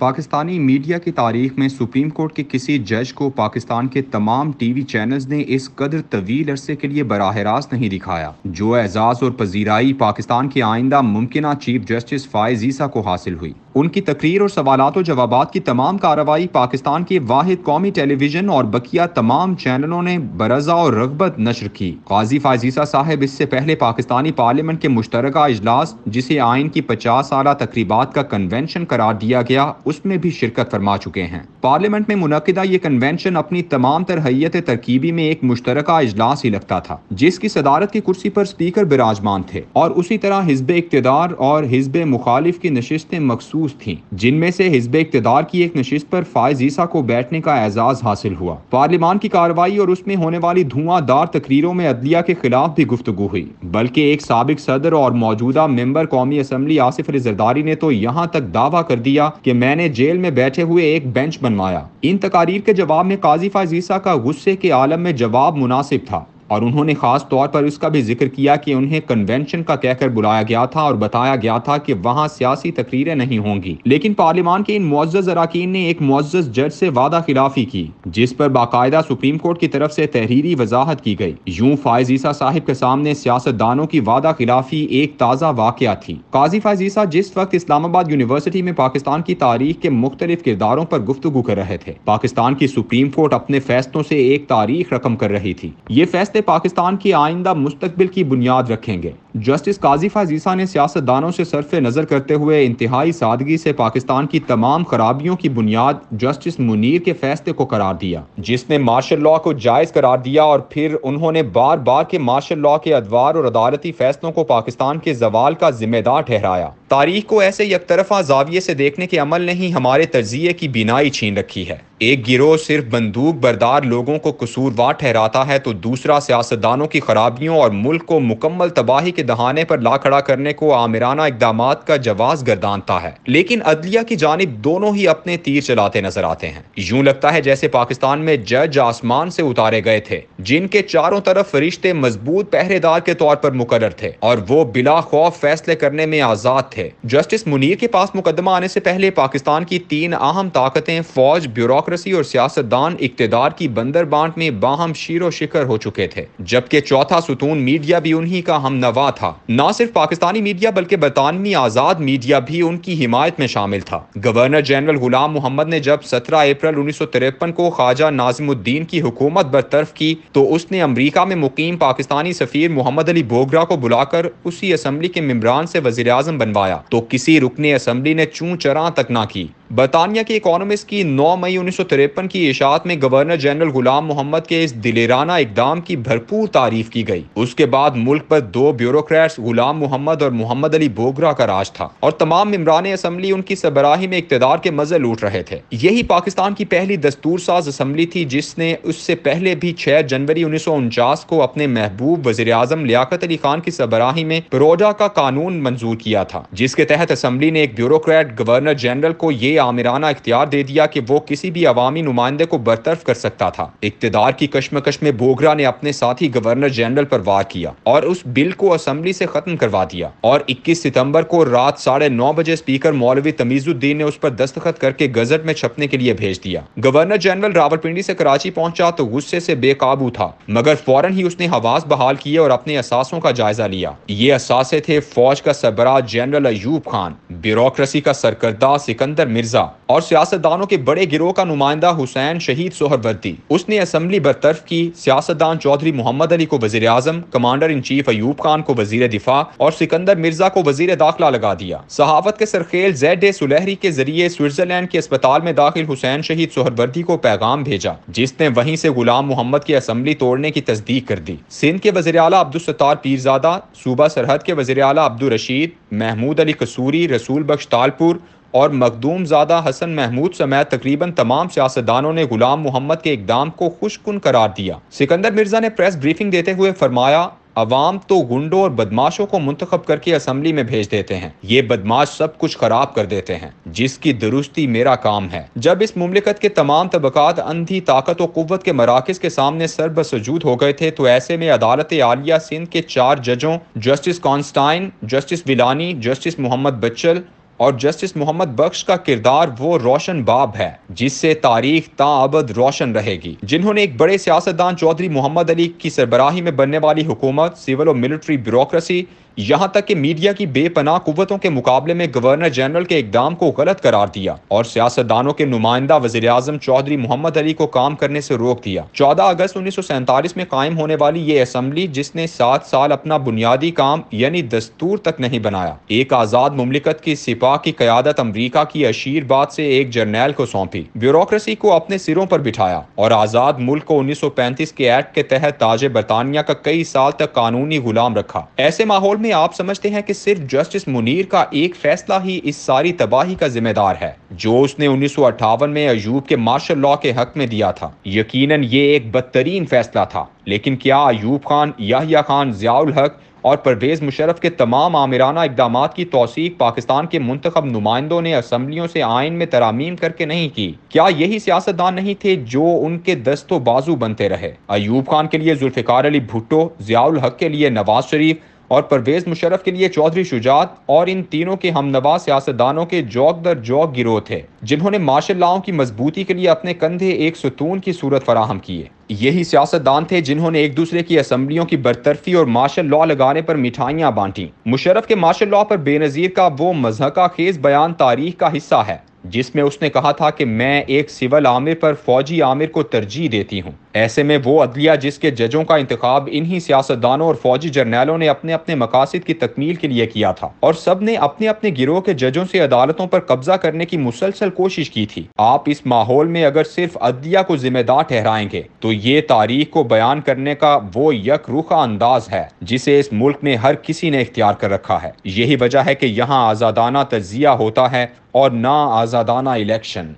Pakistani media کی تاریخ میں سپریم کورٹ کے کسی جج کو پاکستان کے تمام ٹی وی چینلز نے اس قدر طویل عرصے کے لیے براہ راست نہیں دکھایا جو اعزاز اور پذیرائی پاکستان کے آئندہ ممکنہ چیف جسٹس فائز عیسیٰ کو حاصل ہوئی۔ ان کی تقریر اور سوالات و جوابات کی تمام کارروائی پاکستان کے واحد قومی ٹیلی ویژن اور بقیہ تمام چینلوں نے برضا اور رغبت نشر کی۔ قاضی فائز عیسیٰ صاحب اس سے پہلے پاکستانی پارلیمنٹ کے مشترکہ اجلاس جسے آئین کی 50 سالہ تقریبات کا کنونشن قرار دیا گیا اس میں بھی شرکت فرما چکے ہیں۔ پارلیمنٹ میں منعقدہ یہ کنونشن اپنی تمام تر حیت ترکیبی میں ایک مشترکہ اجلاس ہی لگتا تھا جس کی صدارت کی کرسی پر اسپیکر براجمان تھے، اور اسی طرح حزب اقتدار اور حزب مخالف کی نشستیں مخصوص تھیں، جن میں سے حزب اقتدار کی ایک نشست پر فائز عیسیٰ کو بیٹھنے کا اعزاز حاصل ہوا۔ پارلیمان کی کارروائی اور اس میں ہونے والی دھواں دار تقریروں میں عدلیہ کے خلاف بھی گفتگو ہوئی، بلکہ ایک سابق صدر اور موجودہ ممبر قومی اسمبلی آصف علی زرداری نے تو یہاں تک دعویٰ کر دیا کہ میں نے جیل میں بیٹھے ہوئے ایک بینچ بنوایا۔ ان تقاریر کے جواب میں قاضی فائز عیسیٰ کا غصے کے عالم میں جواب مناسب تھا، اور انہوں نے خاص طور پر اس کا بھی ذکر کیا کہ انہیں کنونشن کا کہہ کر بلایا گیا تھا اور بتایا گیا تھا کہ وہاں سیاسی تقریریں نہیں ہوں گی، لیکن پارلیمان کے ان معزز اراکین نے ایک معزز جج سے وعدہ خلافی کی جس پر باقاعدہ سپریم کورٹ کی طرف سے تحریری وضاحت کی گئی۔ یوں فائز عیسیٰ صاحب کے سامنے سیاستدانوں کی وعدہ خلافی ایک تازہ واقعہ تھی۔ قاضی فائز عیسیٰ جس وقت اسلام آباد یونیورسٹی میں پاکستان کی تاریخ کے مختلف کرداروں پر گفتگو کر رہے تھے، پاکستان کی سپریم کورٹ اپنے فیصلوں سے ایک تاریخ رقم کر رہی تھی۔ یہ فیصلے پاکستان کی آئندہ مستقبل کی بنیاد رکھیں گے۔ جسٹس قاضی فائز عیسیٰ نے سیاستدانوں سے صرف نظر کرتے ہوئے انتہائی سادگی سے پاکستان کی تمام خرابیوں کی بنیاد جسٹس منیر کے فیصلے کو قرار دیا، جس نے مارشل لاء کو جائز قرار دیا، اور پھر انہوں نے بار بار کے مارشل لاء کے ادوار اور عدالتی فیصلوں کو پاکستان کے زوال کا ذمہ دار ٹھہرایا۔ تاریخ کو ایسے یک طرفہ زاویے سے دیکھنے کے عمل نے ہی ہمارے تجزیے کی بینائی چھین رکھی ہے۔ ایک گروہ صرف بندوق بردار لوگوں کو قصوروار ٹھہراتا ہے تو دوسرا سیاستدانوں کی خرابیوں اور ملک کو مکمل تباہی کے دہانے پر لا کھڑا کرنے کو آمرانہ اقدامات کا جواز گردانتا ہے، لیکن عدلیہ کی جانب دونوں ہی اپنے تیر چلاتے نظر آتے ہیں۔ یوں لگتا ہے جیسے پاکستان میں جج آسمان سے اتارے گئے تھے جن کے چاروں طرف فرشتے مضبوط پہرے دار کے طور پر مقرر تھے، اور وہ بلا خوف فیصلے کرنے میں آزاد تھے۔ جسٹس منیر کے پاس مقدمہ آنے سے پہلے پاکستان کی 3 اہم طاقتیں فوج، بیوروکریسی اور سیاستدان اقتدار کی بندر بانٹ میں باہم شیر و شکر ہو چکے تھے، جبکہ چوتھا ستون میڈیا بھی انہی کا ہم نوا تھا۔ نہ صرف پاکستانی میڈیا بلکہ برطانوی آزاد میڈیا بھی ان کی حمایت میں شامل تھا۔ گورنر جنرل غلام محمد نے جب 17 اپریل 1953 کو خواجہ ناظم الدین کی حکومت برطرف کی تو اس نے امریکہ میں مقیم پاکستانی سفیر محمد علی بوگرا کو بلا کر اسی اسمبلی کے ممبران سے وزیر اعظم بنوایا تو کسی رکن اسمبلی نے چوں چراں تک نہ کی۔ برطانیہ کے اکانومسٹ کی 9 مئی 1953 کی اشاعت میں گورنر جنرل غلام محمد کے اس دلیرانہ اقدام کی بھرپور تعریف کی گئی۔ اس کے بعد ملک پر 2 بیوروکریٹس غلام محمد اور محمد علی بوگرا کا راج تھا، اور تمام ممبران اسمبلی ان کی سربراہی میں اقتدار کے مزے لوٹ رہے تھے۔ یہی پاکستان کی پہلی دستور ساز اسمبلی تھی جس نے اس سے پہلے بھی 6 جنوری 1949 کو اپنے محبوب وزیر اعظم لیاقت علی خان کی سربراہی میں پروڈا کا قانون منظور کیا تھا، جس کے تحت اسمبلی نے ایک بیوروکریٹ گورنر جنرل کو یہ آمرانہ اختیار دے دیا کہ وہ کسی بھی عوامی نمائندے کو برطرف کر سکتا تھا۔ اقتدار کی کشمکش میں بوگرا نے اپنے ساتھی گورنر جنرل پر وار کیا اور اس بل کو اسمبلی سے ختم کروا دیا، اور 21 ستمبر کو رات 9:30 بجے اسپیکر مولوی تمیز الدین نے اس پر دستخط کر کے گزٹ میں چھپنے کے لیے بھیج دیا۔ گورنر جنرل راولپنڈی سے کراچی پہنچا تو غصے سے بے قابو تھا، مگر فوراً ہی اس نے حواس بحال کیے اور اپنے اثاثوں کا جائزہ لیا۔ یہ اثاثے تھے فوج کا سربراہ جنرل ایوب خان، بیوروکریسی کا سرکردہ سکندر مرزا، اور سیاستدانوں کے بڑے گروہ کا نمائندہ حسین شہید سہروردی۔ اس نے اسمبلی برطرف کی، سیاستدان چودھری محمد علی کو وزیر اعظم، commander in chief Ayub Khan کو وزیر دفاع اور سکندر مرزا کو وزیر داخلہ لگا دیا۔ صحافت کے سرخیل زیڈ اے سلیحری کے ذریعے سوئٹزرلینڈ کے اسپتال میں داخل حسین شہید سہروردی کو پیغام بھیجا، جس نے وہیں سے غلام محمد کی اسمبلی توڑنے کی تصدیق کر دی۔ سندھ کے وزیر اعلیٰ عبدالستار پیرزادہ، صوبہ سرحد کے وزیر اعلیٰ عبدالرشید، محمود علی قصوری، رسول بخش تالپور اور مخدوم زادہ حسن محمود سمیت تقریباً تمام سیاستدانوں نے غلام محمد کے اقدام کو خوش کن قرار دیا۔ سکندر مرزا نے پریس بریفنگ دیتے ہوئے فرمایا، عوام تو گنڈوں اور بدماشوں کو منتخب کر کے اسمبلی میں بھیج دیتے ہیں، یہ بدماش سب کچھ خراب کر دیتے ہیں، جس کی درستی میرا کام ہے۔ جب اس مملکت کے تمام طبقات اندھی طاقت و قوت کے مراکز کے سامنے سر بسجود ہو گئے تھے تو ایسے میں عدالت عالیہ سندھ کے 4 ججوں justice کانسٹائن، justice ویلانی، justice Muhammad Bachal اور جسٹس محمد بخش کا کردار وہ روشن باب ہے جس سے تاریخ تاابد روشن رہے گی، جنہوں نے ایک بڑے سیاستدان چودھری محمد علی کی سربراہی میں بننے والی حکومت، سول و ملٹری بیوروکریسی، یہاں تک کہ میڈیا کی بے پناہ قوتوں کے مقابلے میں گورنر جنرل کے اقدام کو غلط قرار دیا اور سیاستدانوں کے نمائندہ وزیر اعظم چودھری محمد علی کو کام کرنے سے روک دیا۔ 14 اگست 1947 میں قائم ہونے والی یہ اسمبلی، جس نے 7 سال اپنا بنیادی کام یعنی دستور تک نہیں بنایا، ایک آزاد مملکت کی سپاہ کی قیادت امریکہ کی اشیر بات سے ایک جرنیل کو سونپی، بیوروکریسی کو اپنے سروں پر بٹھایا اور آزاد ملک کو 1935 کے ایکٹ کے تحت تاج برطانیہ کا کئی سال تک قانونی غلام رکھا۔ ایسے ماحول میں آپ سمجھتے ہیں کہ صرف جسٹس منیر کا ایک فیصلہ ہی اس ساری تباہی کا ذمہ دار ہے جو اس نے 1958 میں ایوب کے مارشل لاء کے حق میں دیا تھا؟ یقیناً یہ ایک بدترین فیصلہ تھا، لیکن کیا ایوب خان، یحییٰ خان، ضیاء الحق اور پرویز مشرف کے تمام آمرانہ اقدامات کی توثیق پاکستان کے منتخب نمائندوں نے اسمبلیوں سے آئین میں ترامیم کر کے نہیں کی؟ کیا یہی سیاستدان نہیں تھے جو ان کے دست و بازو بنتے رہے؟ ایوب خان کے لیے ذوالفقار علی بھٹو، ضیاء الحق کے لیے نواز شریف اور پرویز مشرف کے لیے چودھری شجاعت، اور ان تینوں کے ہم نوا سیاستدانوں کے جوک در جوک گروہ تھے جنہوں نے مارشل لاء کی مضبوطی کے لیے اپنے کندھے ایک ستون کی صورت فراہم کیے۔ یہی سیاستدان تھے جنہوں نے ایک دوسرے کی اسمبلیوں کی برطرفی اور مارشل لاء لگانے پر مٹھائیاں بانٹیں۔ مشرف کے مارشل لاء پر بے نظیر کا وہ مضحکہ خیز بیان تاریخ کا حصہ ہے جس میں اس نے کہا تھا کہ میں ایک سول عامر پر فوجی عامر کو ترجیح دیتی ہوں۔ ایسے میں وہ عدلیہ جس کے ججوں کا انتخاب انہی سیاستدانوں اور فوجی جرنیلوں نے اپنے اپنے مقاصد کی تکمیل کے لیے کیا تھا، اور سب نے اپنے اپنے گروہ کے ججوں سے عدالتوں پر قبضہ کرنے کی مسلسل کوشش کی تھی۔ آپ اس ماحول میں اگر صرف عدلیہ کو ذمہ دار ٹھہرائیں گے تو یہ تاریخ کو بیان کرنے کا وہ یک رخ انداز ہے جسے اس ملک میں ہر کسی نے اختیار کر رکھا ہے۔ یہی وجہ ہے کہ یہاں آزادانہ تجزیہ ہوتا ہے اور نہ آزادانہ الیکشن۔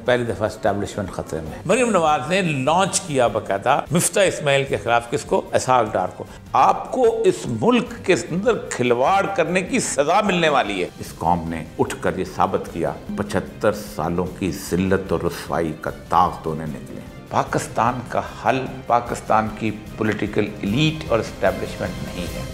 پہلی دفعہ اسٹیبلشمنٹ خطرے میں۔ مریم نواز نے لانچ کیا باقاعدہ مفتاح اسماعیل کے خلاف، کس کو؟ اسحاق ڈار کو۔ آپ کو اس ملک کے اندر کھلواڑ کرنے کی سزا ملنے والی ہے۔ اس قوم نے اٹھ کر یہ ثابت کیا 75 سالوں کی ذلت اور رسوائی کا داغ دھونے نکلے۔ پاکستان کا حل پاکستان کی پولیٹیکل ایلیٹ اور اسٹیبلشمنٹ نہیں ہے۔